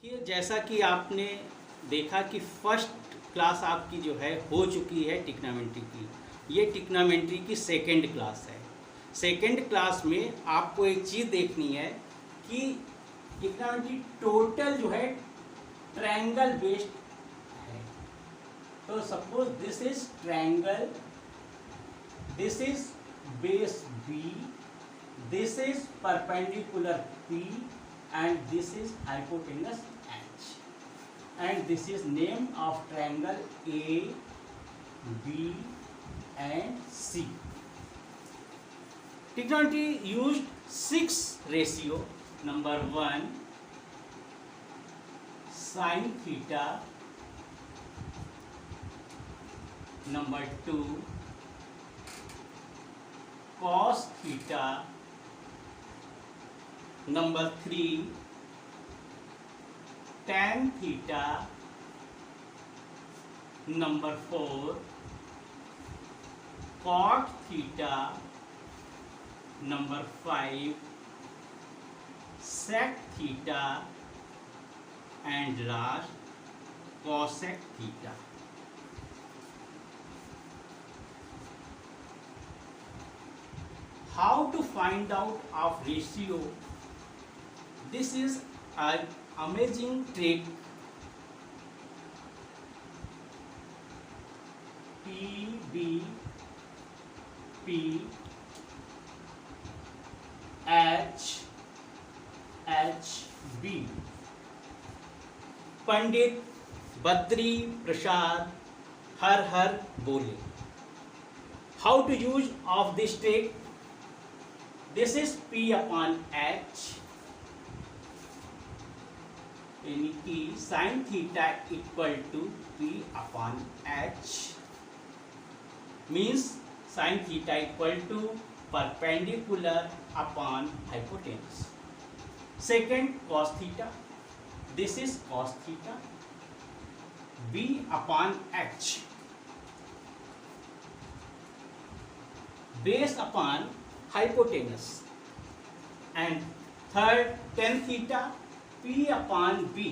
देखिए, जैसा कि आपने देखा कि फर्स्ट क्लास आपकी जो है हो चुकी है टिग्नोमेट्री की। ये टिग्नोमेट्री की सेकंड क्लास है। सेकंड क्लास में आपको एक चीज़ देखनी है कि टिग्नोमेट्री टोटल जो है ट्रायंगल बेस्ड है। तो suppose this is triangle, this is base B, this is perpendicular P, and this is hypotenuse H, and this is name of triangle A, B and C. Trigonometry used 6 ratio. Number 1 sin theta, number 2 cos theta, number 3 tan theta, number 4 cot theta, number 5 sec theta, and last cosec theta. How to find out of ratio? This is an amazing trick. P, B, P, H, H, B. Pandit Badri Prasad हर हर बोले. How to use of this trick? This is P upon H. यानी कि sine theta equal to P upon H means sine theta equal to perpendicular upon hypotenuse. Second cos theta, this is cos theta, B upon H base upon hypotenuse. And third tan theta P upon B,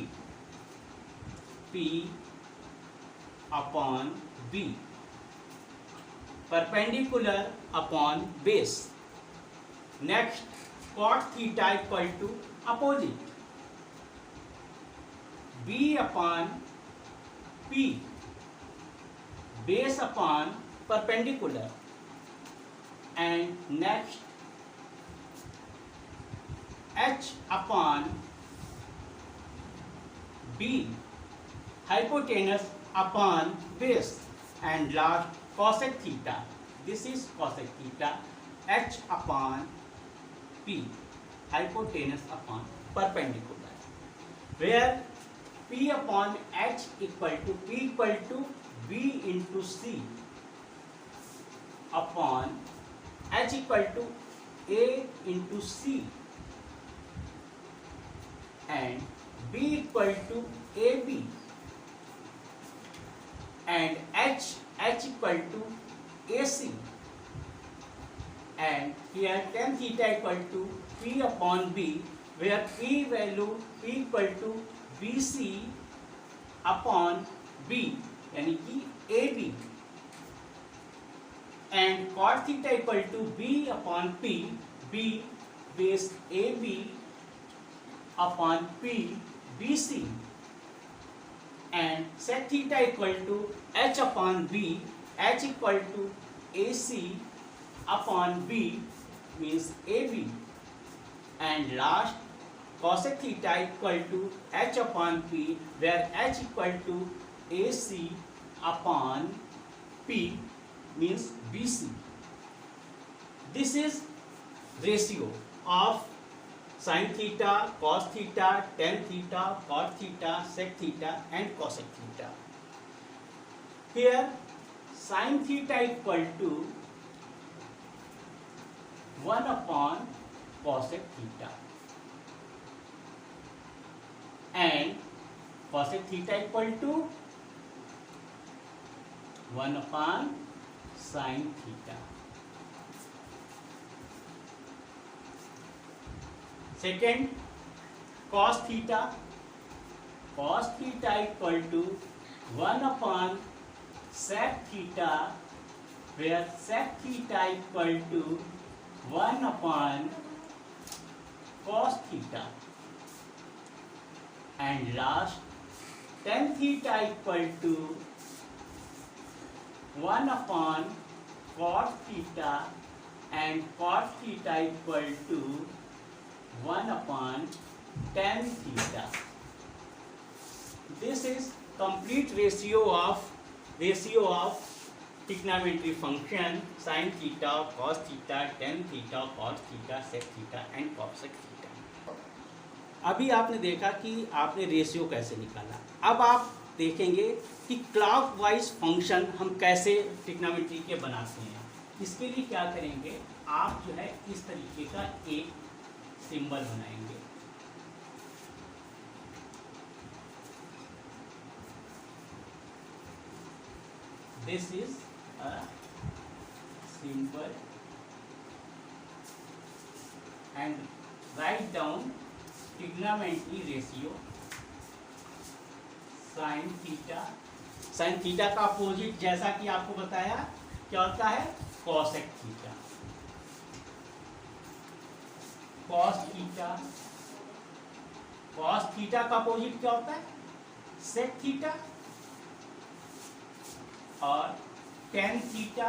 P upon B, perpendicular upon base. Next, cot theta equal to opposite, B upon P, base upon perpendicular. And next, H upon B, hypotenuse upon base. And last cosec theta, this is cosec theta, H upon P, hypotenuse upon perpendicular, where P upon H equal to P equal to B into C upon H equal to A into C, and B equal to AB, and H equal to AC, and here tan theta equal to P upon B, where P value P equal to BC upon B यानी कि AB, and cot theta equal to B upon P, B base AB upon P BC, and sec theta equal to H upon B, H equal to AC upon B means AB, and last cosec theta equal to H upon P, where H equal to AC upon P means BC. This is ratio of sin theta, cos theta, tan theta, cot theta, sec theta and cosec theta. Here sin theta equal to 1 upon cosec theta, and cosec theta equal to 1 upon sin theta. Second, cos theta cos theta equal to 1 upon sec theta, where sec theta equal to 1 upon cos theta, and last tan theta equal to 1 upon cot theta, and cot theta equal to 1 upon tan theta. This is complete ratio of trigonometry function sin theta, cos theta, tan theta, cot theta, sec theta and cosec theta. अभी आपने देखा कि आपने ratio कैसे निकाला। अब आप देखेंगे कि क्लॉकवाइज फंक्शन हम कैसे ट्रिग्नोमेट्री के बनाते हैं। इसके लिए क्या करेंगे, आप जो है इस तरीके का एक सिंबल बनाएंगे। This is a symbol and write down trigonometry ratio sin theta। sin theta का अपोजिट जैसा कि आपको बताया क्या होता है, cosec theta। cos theta, cos theta का अपोजिट क्या होता है, sec theta। और tan थीटा,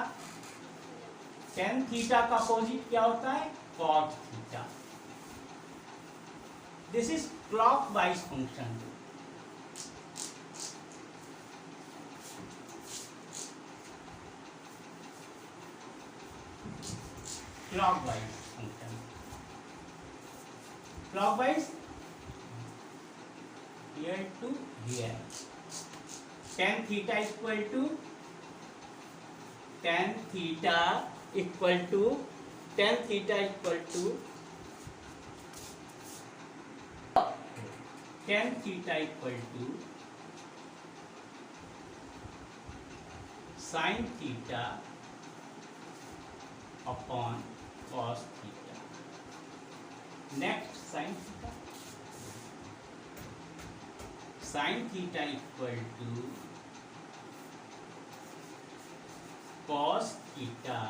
tan थीटा का अपोजिट क्या होता है, cot theta. This is clockwise function. Clockwise function, clockwise here to here। tan theta equal to tan theta equal to tan theta equal to tan theta equal to sin theta upon cos theta। Next sin theta, sin theta equal to cos theta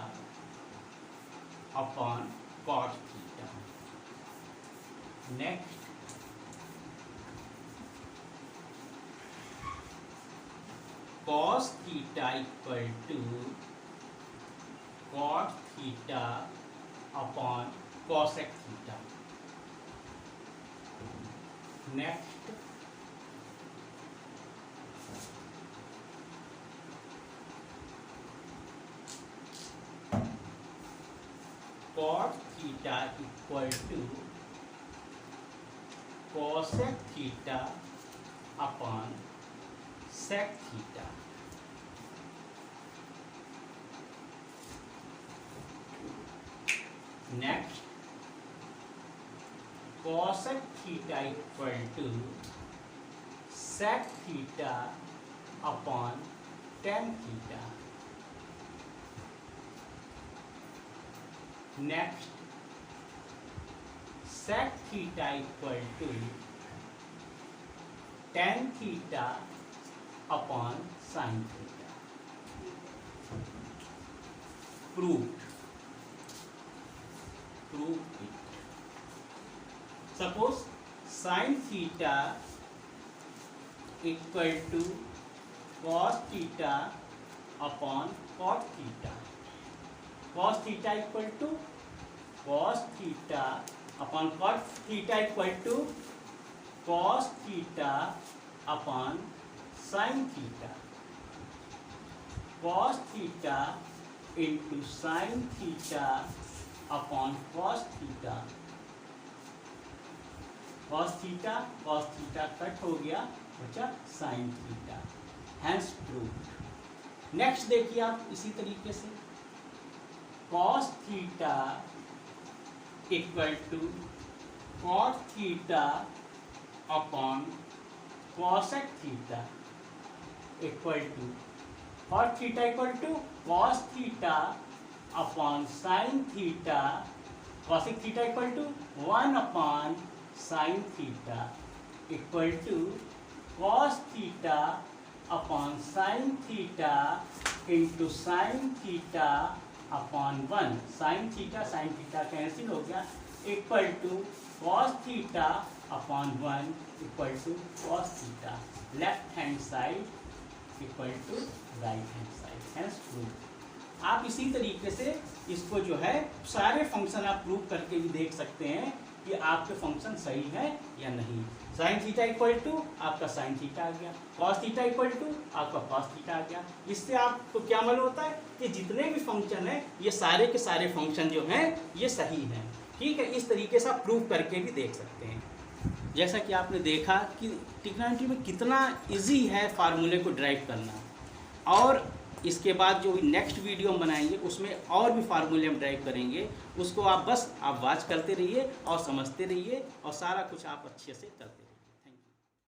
upon cot theta। Next cos theta equal to cot theta upon cosec theta। Next cot theta equal to cosec theta upon sec theta। Next cosec theta equal to sec theta upon tan theta। Next sec theta equal to tan theta upon sin theta। Proved it। Suppose sin theta equal to cos theta upon cot theta। cos theta equal to cos theta upon cot theta equal to cos theta upon sin theta। cos theta into sin theta upon cos theta। cos theta cut हो गया, बचा sin theta। Hence proved। Next देखिए आप इसी तरीके से cos theta equal to cot theta upon cosec theta equal to cot theta equal to cos theta upon sin theta, cosec theta equal to 1 upon sin theta equal to cos theta upon sine theta into sine theta upon 1, sine theta cancel हो गया, equal to cos theta upon 1 equal to cos theta, left hand side equal to right hand side, hence prove. आप इसी तरीके से इसको जो है सारे फंक्शन आप प्रूव करके भी देख सकते हैं कि आपके फंक्शन सही है या नहीं। साइन थीटा इक्वल टू आपका साइन थीटा आ गया, कॉस थीटा इक्वल टू आपका कॉस थीटा आ गया। इससे आपको क्या मालूम होता है कि जितने भी फंक्शन है ये सारे के सारे फंक्शन जो हैं ये सही हैं। ठीक है, इस तरीके से आप प्रूव करके भी देख सकते हैं। जैसा कि आपने देखा कि ट्रिग्नोमेट्री में कितना इजी है फार्मूले को ड्राइव करना, और इसके बाद जो नेक्स्ट वीडियो हम बनाएंगे उसमें और भी फार्मूले हम ड्राइव करेंगे। उसको आप वॉच करते रहिए और समझते रहिए और सारा कुछ आप अच्छे से करते रहिए।